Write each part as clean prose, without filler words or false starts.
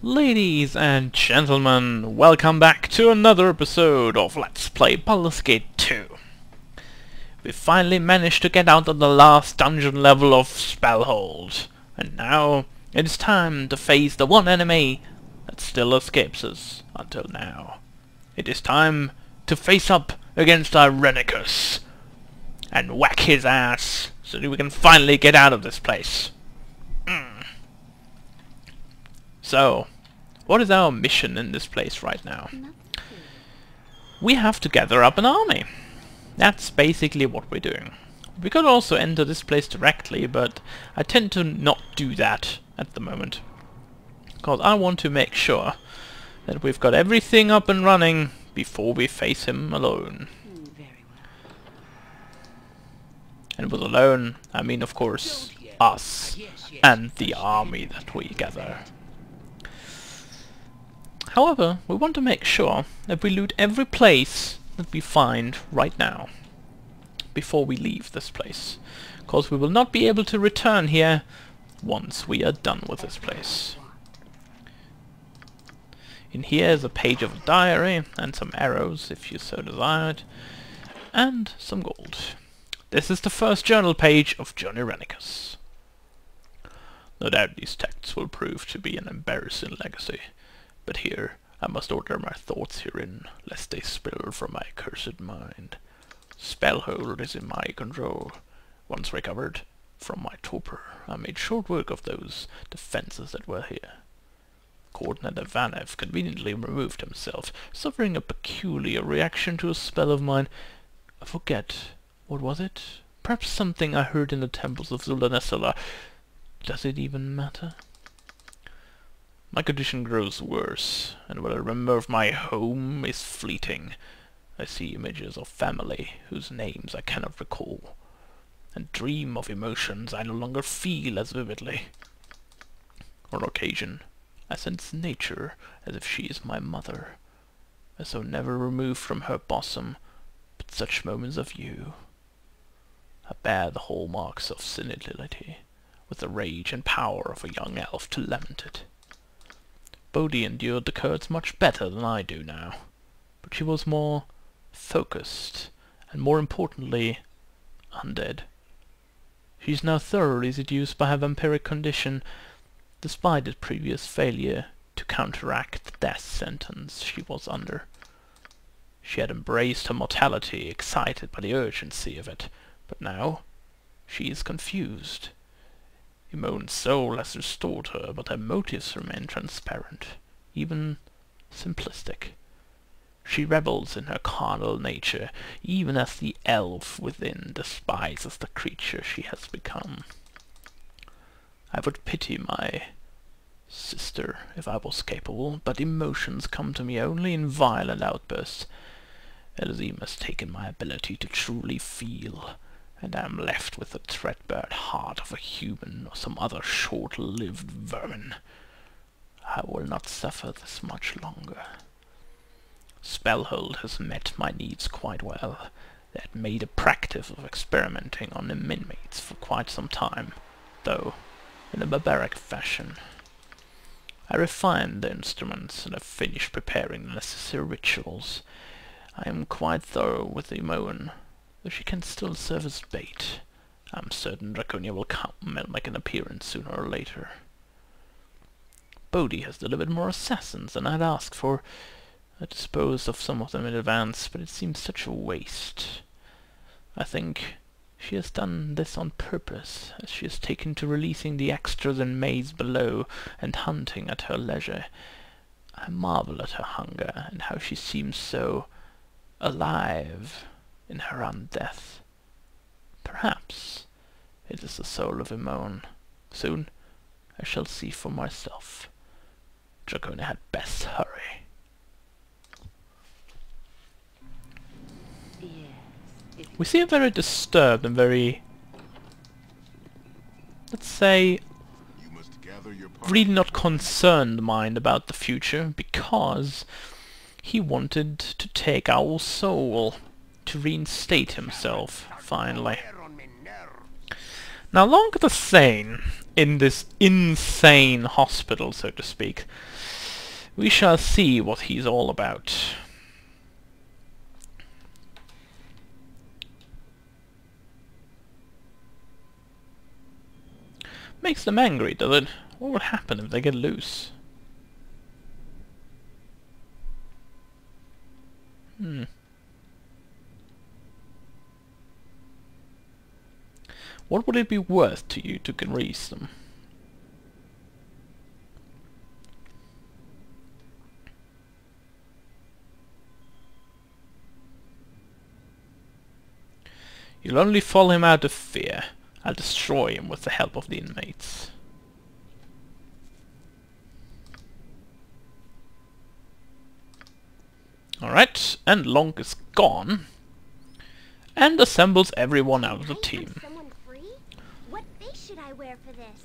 Ladies and gentlemen, welcome back to another episode of Let's Play Baldur's Gate 2. We finally managed to get out of the last dungeon level of Spellhold, and now it is time to face the one enemy that still escapes us until now. It is time to face up against Irenicus and whack his ass so that we can finally get out of this place. So, what is our mission in this place right now? We have to gather up an army. That's basically what we're doing. We could also enter this place directly, but I tend to not do that at the moment. Because I want to make sure that we've got everything up and running before we face him alone. And with alone, I mean of course us and the army that we gather. However, we want to make sure that we loot every place that we find right now before we leave this place, because we will not be able to return here once we are done with this place. In here is a page of a diary and some arrows if you so desired, and some gold. This is the first journal page of Johnny Irenicus. No doubt these texts will prove to be an embarrassing legacy, but here I must order my thoughts herein, lest they spill from my cursed mind. Spellhold is in my control. Once recovered from my torpor, I made short work of those defences that were here. Coordinator Vanev conveniently removed himself, suffering a peculiar reaction to a spell of mine. I forget, what was it? Perhaps something I heard in the temples of Zulanesala. Does it even matter? My condition grows worse, and what I remember of my home is fleeting. I see images of family whose names I cannot recall, and dream of emotions I no longer feel as vividly. On occasion, I sense nature as if she is my mother, as though never removed from her bosom, but such moments of you. I bear the hallmarks of senility, with the rage and power of a young elf to lament it. Bodhi endured the curds much better than I do now, but she was more focused, and more importantly, undead. She is now thoroughly seduced by her vampiric condition, despite its previous failure to counteract the death sentence she was under. She had embraced her mortality, excited by the urgency of it, but now she is confused. Imone's soul has restored her, but her motives remain transparent, even simplistic. She rebels in her carnal nature, even as the elf within despises the creature she has become. I would pity my sister if I was capable, but emotions come to me only in violent outbursts. Elzim has taken my ability to truly feel, and I am left with the threadbare heart of a human or some other short-lived vermin. I will not suffer this much longer. Spellhold has met my needs quite well. They had made a practice of experimenting on inmates for quite some time, though in a barbaric fashion. I refined the instruments and have finished preparing the necessary rituals. I am quite thorough with Imone, though she can still serve as bait. I am certain Draconia will make an appearance sooner or later. Bodhi has delivered more assassins than I had asked for. I disposed of some of them in advance, but it seems such a waste. I think she has done this on purpose, as she has taken to releasing the extras in maze below and hunting at her leisure. I marvel at her hunger, and how she seems so alive in her undeath. Perhaps it is the soul of Imone. Soon I shall see for myself. Draconia had best hurry. We see a very disturbed and very, let's say, really not concerned mind about the future, because he wanted to take our soul to reinstate himself, finally. Now, along the sane, in this insane hospital, so to speak, We shall see what he's all about. Makes them angry, does it? What would happen if they get loose? What would it be worth to you to release them? You'll only follow him out of fear. I'll destroy him with the help of the inmates. Alright, and Long is gone. And assembles everyone out of the team. Someone free? What face should I wear for this?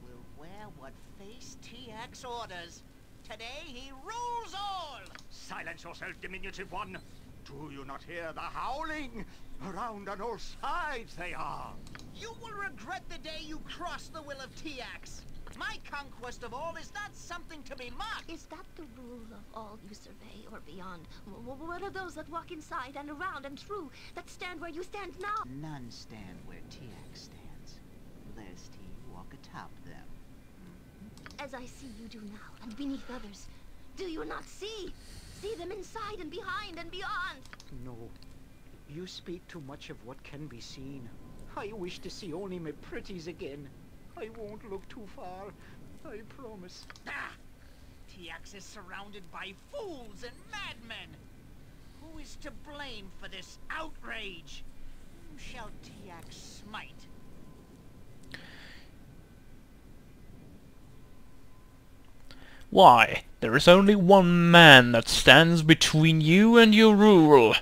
We'll wear what face TX orders. Today he rules all! Silence yourself, diminutive one! Do you not hear the howling? Around on all sides they are! You will regret the day you cross the will of TX. My conquest of all is not something to be mocked. Is that the rule of all you survey or beyond? What are those that walk inside and around and through, that stand where you stand now? None stand where TX stands, lest he walk atop them. As I see you do now, and beneath others, do you not see? See them inside and behind and beyond. No. You speak too much of what can be seen. I wish to see only my pretties again. I won't look too far. I promise. Ah! TX is surrounded by fools and madmen. Who is to blame for this outrage? Whom shall TX smite? Why, there is only one man that stands between you and your rule.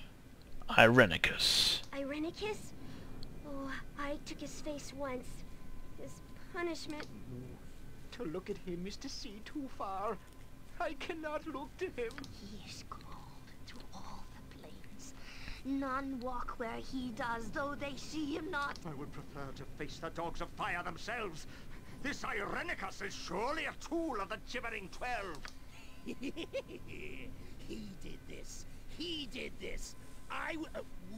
Irenicus. Irenicus? Oh, I took his face once. His punishment. To look at him is to see too far. I cannot look to him. He is called through all the plains. None walk where he does, though they see him not. I would prefer to face the dogs of fire themselves. This Irenicus is surely a tool of the Gibbering 12. He did this. He did this.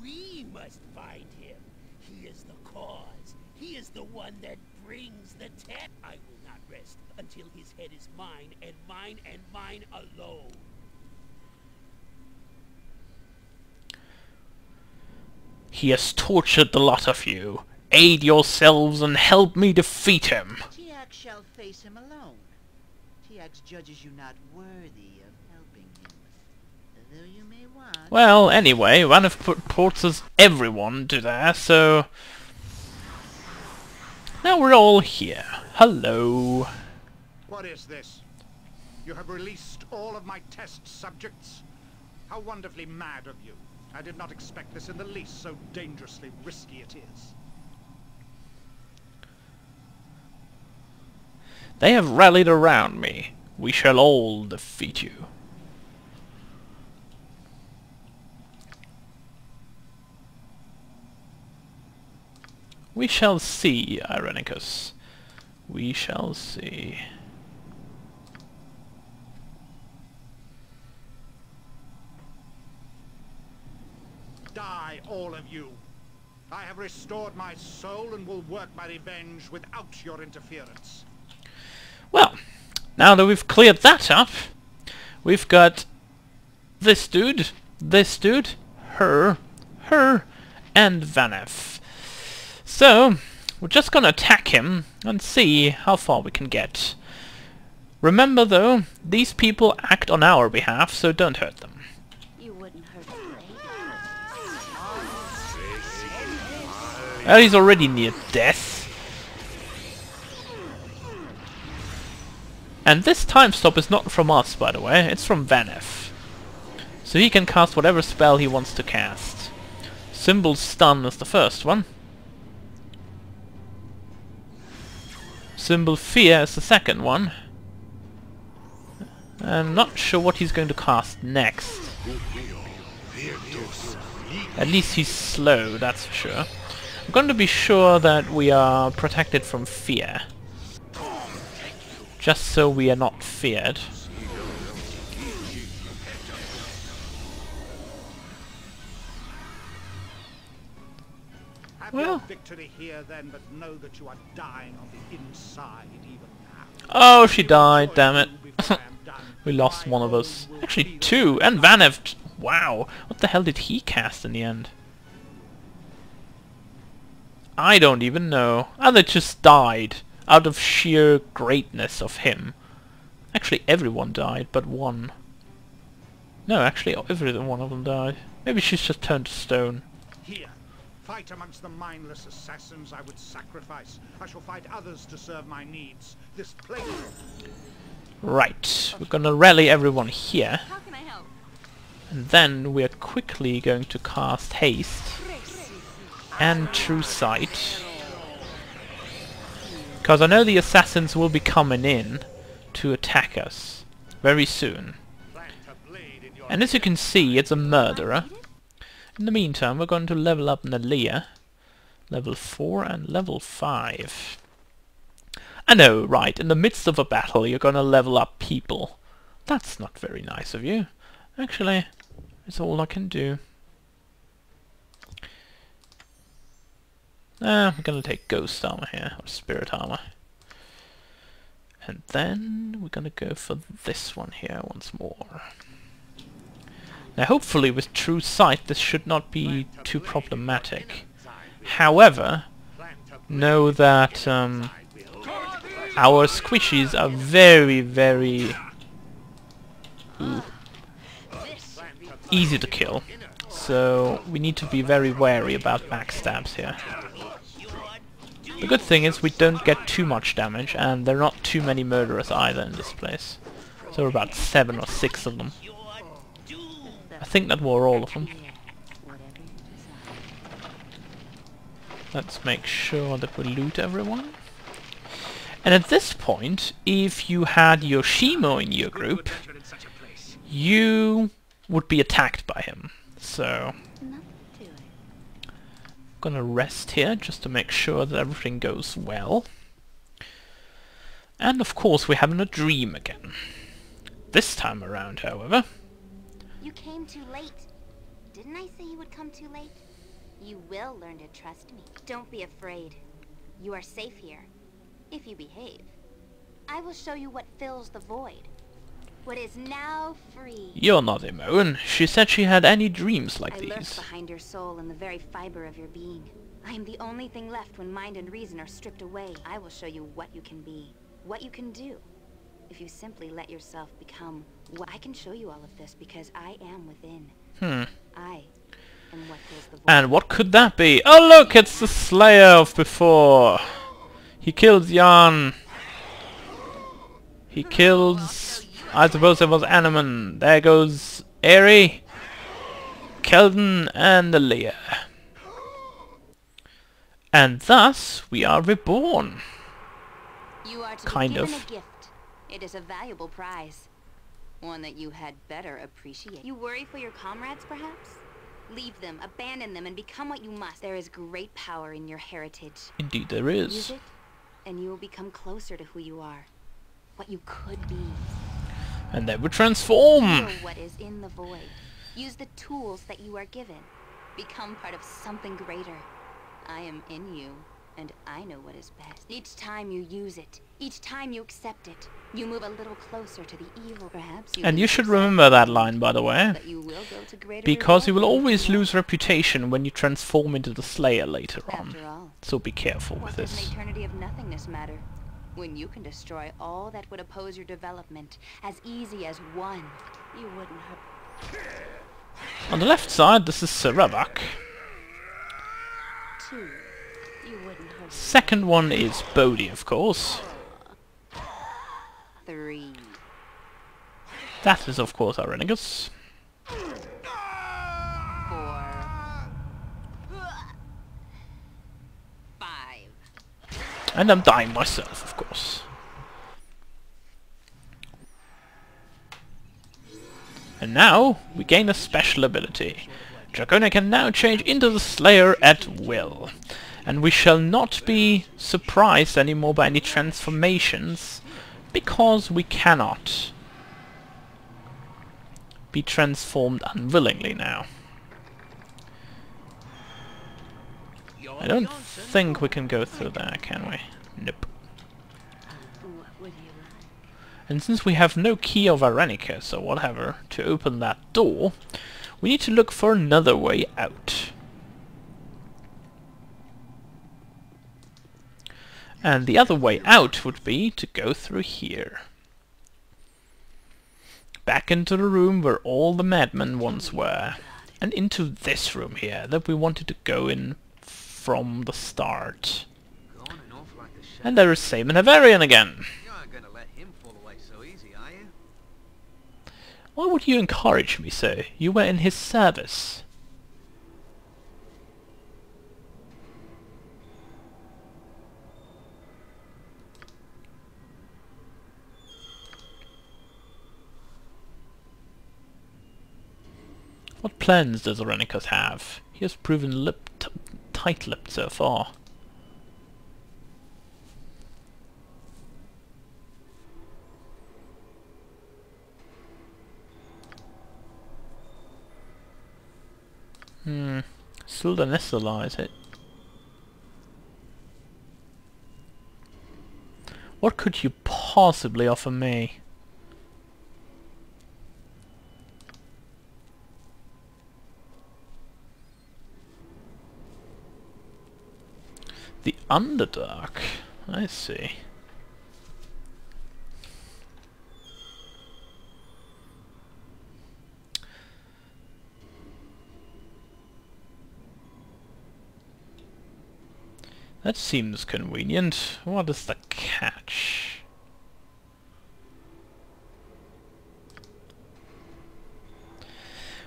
We must find him. He is the cause. He is the one that brings the tech. I will not rest until his head is mine and mine alone. He has tortured the lot of you. Aid yourselves and help me defeat him. TX shall face him alone. TX judges you not worthy of helping him, though you may want. Well, anyway, Vanef forces everyone to there, so... Now we're all here. Hello. What is this? You have released all of my test subjects? How wonderfully mad of you. I did not expect this in the least, so dangerously risky it is. They have rallied around me. We shall all defeat you. We shall see, Irenicus. We shall see. Die, all of you. I have restored my soul and will work my revenge without your interference. Well, now that we've cleared that up, we've got this dude, her, and Vanef. So, we're just gonna attack him and see how far we can get. Remember though, these people act on our behalf, so don't hurt them. You wouldn't hurt a blade. Well, he's already near death. And this time stop is not from us, by the way, it's from Vanef. So he can cast whatever spell he wants to cast. Symbol Stun is the first one. Symbol Fear is the second one. I'm not sure what he's going to cast next. At least he's slow, that's for sure. I'm going to be sure that we are protected from fear. Just so we are not feared. Have Well. your victory here then, but know that you are dying on the inside even now. Oh, she died, damn it. You before I am done. We lost My one of own us. will Actually, be the two. one. And Vanev. Wow. What the hell did he cast in the end? I don't even know. And it just died. Out of sheer greatness of him. Actually, everyone died, but one. No, actually, every one of them died. Maybe she's just turned to stone. Here, fight amongst the mindless assassins I would sacrifice. I shall fight others to serve my needs. This place... Right. We're gonna rally everyone here. How can I help? And then we're quickly going to cast Haste and True Sight. Because I know the assassins will be coming in to attack us very soon. And as you can see, it's a murderer. In the meantime, we're going to level up Nalia. Level 4 and level 5. I know, right, in the midst of a battle you're gonna level up people. That's not very nice of you. Actually, it's all I can do. I'm gonna take Ghost Armor here, or Spirit Armor. And then we're gonna go for this one here once more. Now hopefully with True Sight this should not be too problematic. However, know that our squishies are very, very easy to kill. So we need to be very wary about backstabs here. The good thing is we don't get too much damage, and there are not too many murderers either in this place. So there are about 7 or 6 of them. I think that were all of them. Let's make sure that we loot everyone. And at this point, if you had Yoshimo in your group, you would be attacked by him. So gonna rest here just to make sure that everything goes well. And of course we're having a dream again. This time around, however... You came too late. Didn't I say you would come too late? You will learn to trust me. Don't be afraid. You are safe here, if you behave. I will show you what fills the void. What is now free. You're not Imoen. She said she had any dreams like I these. lurk behind your soul in the very fiber of your being. I am the only thing left when mind and reason are stripped away. I will show you what you can be, what you can do. If you simply let yourself become what... I can show you all of this because I am within. I am what fills the void. And what could that be? Oh look, it's the Slayer of before. He killed Jan. He kills... I suppose it was Animan. There goes Aerie, Keldon, and Alia. And thus, we are reborn. You are to Kind be given of. a gift. It is a valuable prize. One that you had better appreciate. You worry for your comrades, perhaps? Leave them, abandon them, and become what you must. There is great power in your heritage. Indeed there is. Use it, and you will become closer to who you are. What you could be. And then we transform. Feel what is in the void. Use the tools that you are given. Become part of something greater. I am in you, and I know what is best. Each time you use it, each time you accept it, you move a little closer to the evil, perhaps. And you should remember that line, by the way. But you will go to greater Because you will reward always if you lose reputation when you transform into the Slayer later want. on. After all, So be careful what with does this. an eternity of nothingness matter? When you can destroy all that would oppose your development as easy as one, you wouldn't hurt. On the left side, this is Sarabak. Two, you wouldn't hurt. Second one is Bodhi, of course. Three. That is, of course, Irenicus. 4. 5. And I'm dying myself, of course. And now, we gain a special ability. Draconia can now change into the Slayer at will. And we shall not be surprised anymore by any transformations, because we cannot be transformed unwillingly now. Your I don't think we can go through there, can we? Nope. And since we have no key of Irenicus or whatever to open that door, we need to look for another way out. And the other way out would be to go through here. Back into the room where all the madmen once were. And into this room here that we wanted to go in from the start. And there is Simon Havarian again. You aren't gonna let him fall away so easy, are you? Why would you encourage me so? You were in his service. What plans does Irenicus have? He has proven tight-lipped so far. Still the Nestala, is it? What could you possibly offer me? The Underdark? I see. That seems convenient. What is the catch?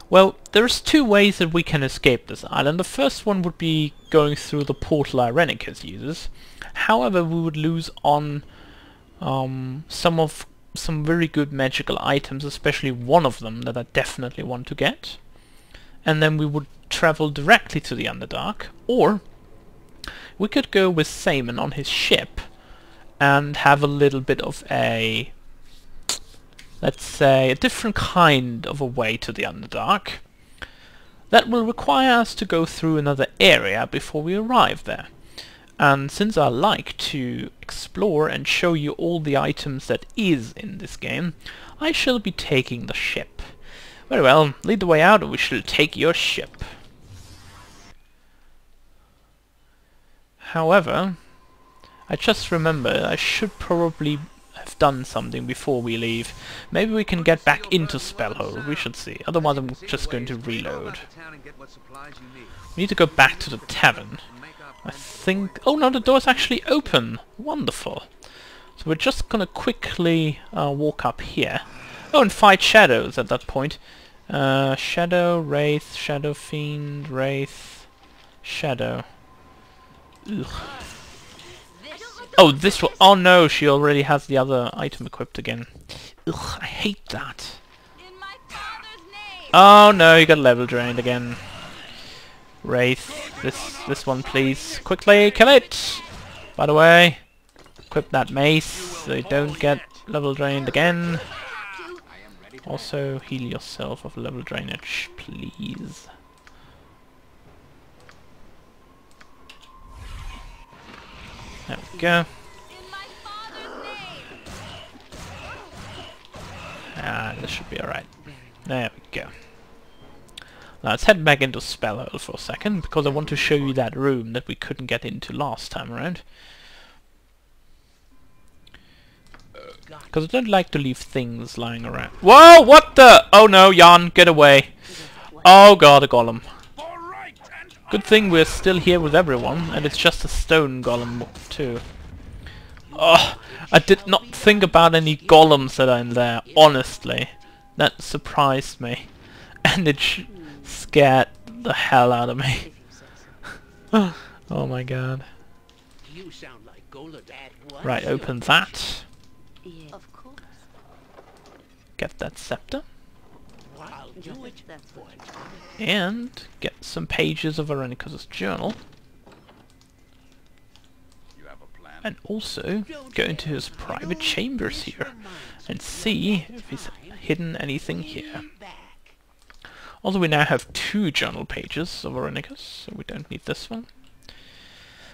Well, there's two ways that we can escape this island. The first one would be going through the portal Irenicus uses. However, we would lose on some very good magical items, especially one of them that I definitely want to get. And then we would travel directly to the Underdark, or we could go with Simon on his ship and have a little bit of a, let's say, a different kind of a way to the Underdark. That will require us to go through another area before we arrive there. And since I like to explore and show you all the items that is in this game, I shall be taking the ship. Very well, lead the way out and we shall take your ship. However, I just remember I should probably have done something before we leave. Maybe we can get back into Spellhole, we should see. Otherwise I'm just going to reload. We need to go back to the tavern. I think... oh no, the door's actually open! Wonderful. So we're just gonna quickly walk up here. Oh, and fight shadows at that point. Shadow, Wraith, Shadow Fiend, Wraith, Shadow. Ugh. Oh, this one. Oh no, she already has the other item equipped again. Ugh, I hate that. Oh no, you got level drained again. Wraith, this one please. Quickly, kill it! By the way, equip that mace so you don't get level drained again. Also, heal yourself of level drainage, please. There we go. This should be alright. There we go. Now let's head back into Spellhole for a second, because I want to show you that room that we couldn't get into last time around. Because I don't like to leave things lying around. Whoa! What the? Oh no, Jan, get away. Oh god, a golem. Good thing we're still here with everyone, and it's just a stone golem too. Oh, I did not think about any golems that are in there, honestly. That surprised me. And it scared the hell out of me. Oh my god. Right, open that. Get that scepter. And get some pages of Irenicus' journal. And also go into his private chambers here and see if he's hidden anything here. Also, we now have 2 journal pages of Irenicus, so we don't need this one.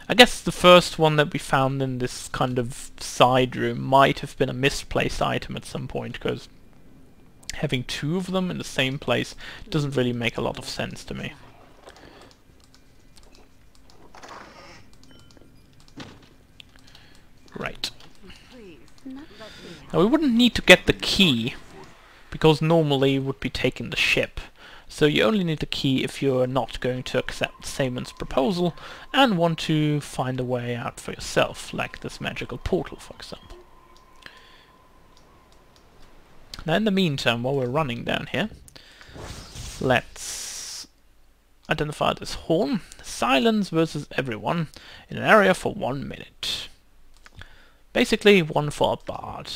I guess the first one that we found in this kind of side room might have been a misplaced item at some point, because having two of them in the same place doesn't really make a lot of sense to me. Right. Now we wouldn't need to get the key, because normally it would be taking the ship. So you only need the key if you're not going to accept Samon's proposal and want to find a way out for yourself, like this magical portal, for example. Now in the meantime, while we're running down here, let's identify this horn. Silence versus everyone in an area for 1 minute. Basically one for a bard.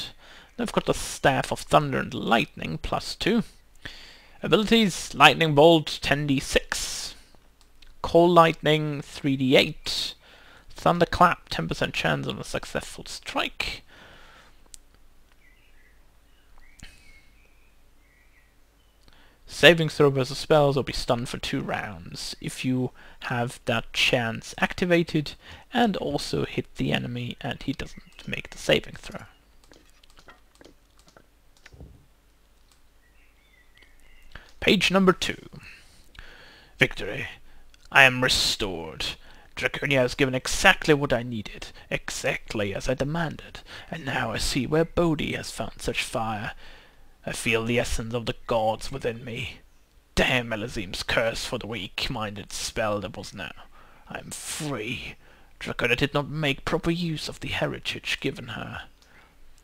Then we've got the Staff of Thunder and Lightning, +2. Abilities, Lightning Bolt 10d6, Cold Lightning 3d8, Thunderclap 10% chance on a successful strike. Saving throw versus spells will be stunned for 2 rounds if you have that chance activated and also hit the enemy and he doesn't make the saving throw. Page number 2. Victory. I am restored. Draconia has given exactly what I needed, exactly as I demanded, and now I see where Bodhi has found such fire. I feel the essence of the gods within me. Damn Elazim's curse for the weak-minded spell that was now. I am free. Draconia did not make proper use of the heritage given her.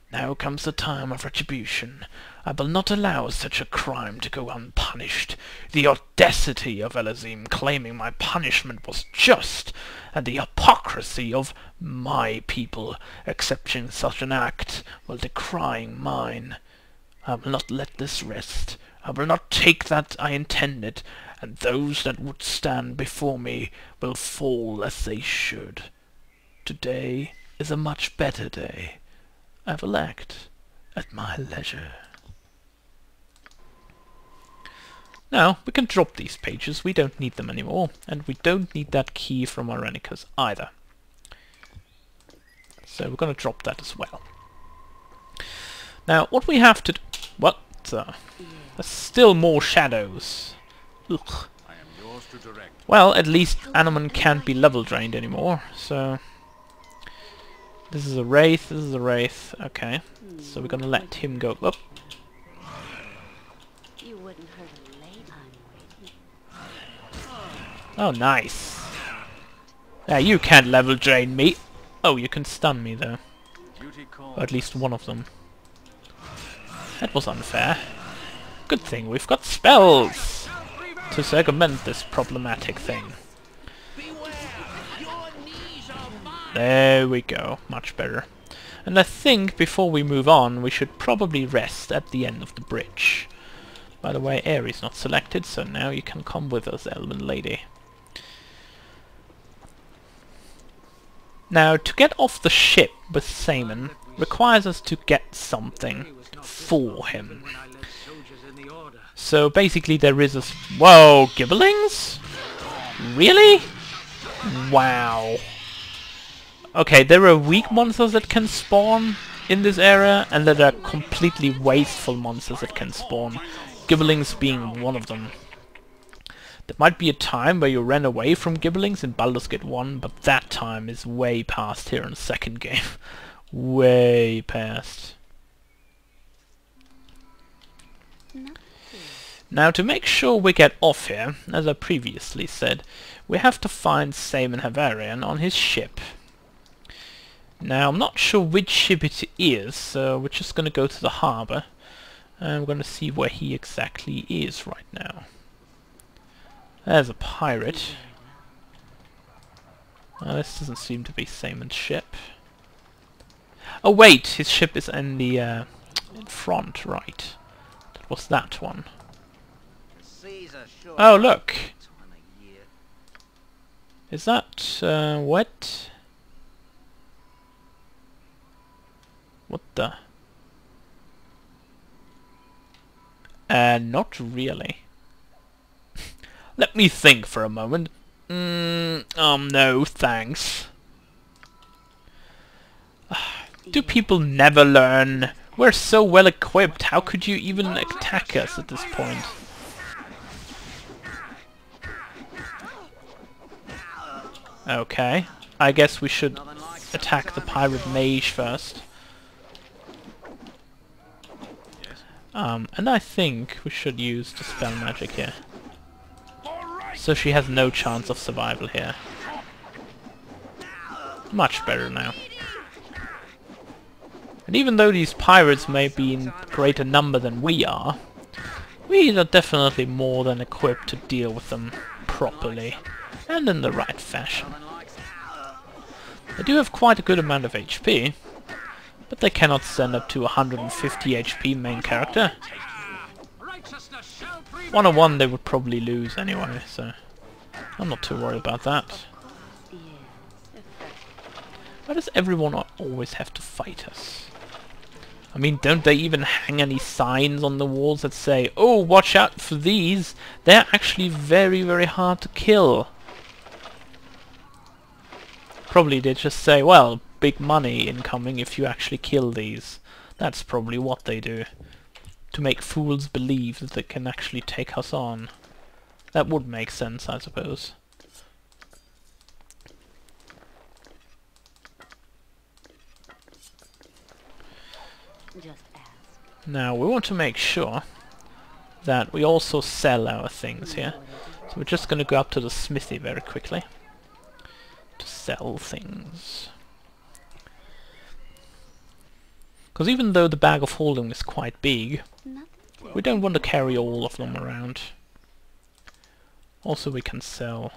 Now comes the time of retribution. I will not allow such a crime to go unpunished. The audacity of Elazim claiming my punishment was just, and the hypocrisy of my people accepting such an act while decrying mine. I will not let this rest. I will not take that I intended, and those that would stand before me will fall as they should. Today is a much better day. I will act at my leisure. Now, we can drop these pages, we don't need them anymore, and we don't need that key from Irenicus either. So we're going to drop that as well. Now, what we have to do... What? There's still more shadows. Ugh. Well, at least Anoman can't be level drained anymore, so... This is a wraith, this is a wraith. Okay, so we're gonna let him go up. Oh, nice. Yeah, you can't level drain me. Oh, you can stun me though. Or at least one of them. That was unfair. Good thing we've got spells to circumvent this problematic thing. There we go, much better. And I think before we move on we should probably rest at the end of the bridge. By the way, Ares not selected, so now you can come with us, Elven Lady. Now, to get off the ship with Samon requires us to get something for him. So basically there is a... Whoa, Gibberlings? Really? Wow. Okay, there are weak monsters that can spawn in this area, and there are completely wasteful monsters that can spawn, Gibberlings being one of them. There might be a time where you ran away from Gibberlings in Baldur's Gate 1, but that time is way past here in the second game. Way past. Now, to make sure we get off here, as I previously said, we have to find Samon Havarian on his ship. Now, I'm not sure which ship it is, so we're just going to go to the harbour, and we're going to see where he exactly is right now. There's a pirate. This doesn't seem to be Samon's ship. Oh wait, his ship is in the in front, right? That was that one. Oh look! Is that what? What the? Not really. Let me think for a moment. No, thanks. Do people never learn? We're so well equipped, how could you even attack us at this point? Okay, I guess we should attack the pirate mage first. And I think we should use the spell magic here. So she has no chance of survival here. Much better now. And even though these pirates may be in greater number than we are definitely more than equipped to deal with them properly and in the right fashion. They do have quite a good amount of HP, but they cannot stand up to 150 HP main character. 1-on-1 they would probably lose anyway, so I'm not too worried about that. Why does everyone always have to fight us? I mean, don't they even hang any signs on the walls that say, "Oh, watch out for these, they're actually very, very hard to kill"? Probably they just say, well, big money incoming if you actually kill these. That's probably what they do. To make fools believe that they can actually take us on. That would make sense, I suppose. Just ask. Now, we want to make sure that we also sell our things here. So we're just going to go up to the smithy very quickly to sell things. Because even though the bag of holding is quite big, we don't want to carry all of them around. Also we can sell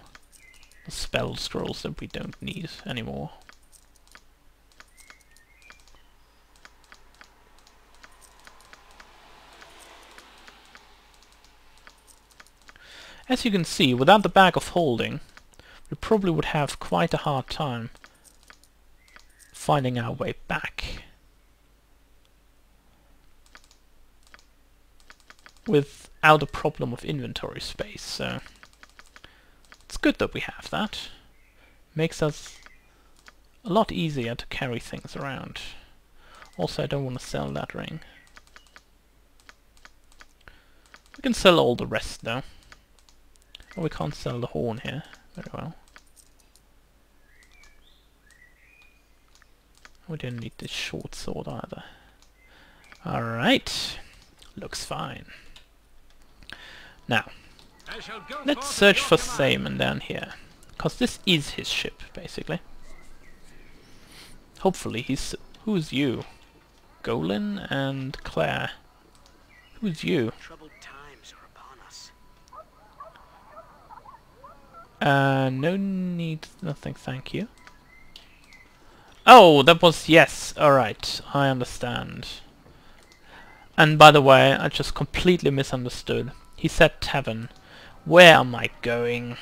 the spell scrolls that we don't need anymore. As you can see, without the bag of holding, we probably would have quite a hard time finding our way back. Without a problem of inventory space, so it's good that we have that. Makes us a lot easier to carry things around. Also, I don't want to sell that ring. We can sell all the rest though. Oh, we can't sell the horn here. Very well. We don't need this short sword either. Alright. Looks fine. Now, let's search for Simon down here. Because this is his ship, basically. Hopefully he's... Who's you? Golin and Claire. Who's you? Troubled times are upon us. No need... Nothing, thank you. Oh, that was... Yes, alright. I understand. And by the way, I just completely misunderstood. He said tavern. Where am I going?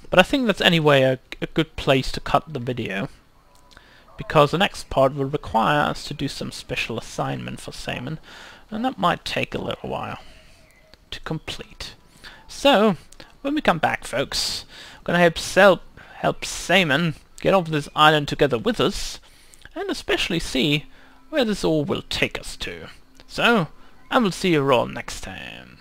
But I think that's anyway a good place to cut the video. Because the next part will require us to do some special assignment for Simon. And that might take a little while to complete. So, when we come back, folks, I'm gonna help Simon get off this island together with us. And especially see where this all will take us to. So, I will see you all next time.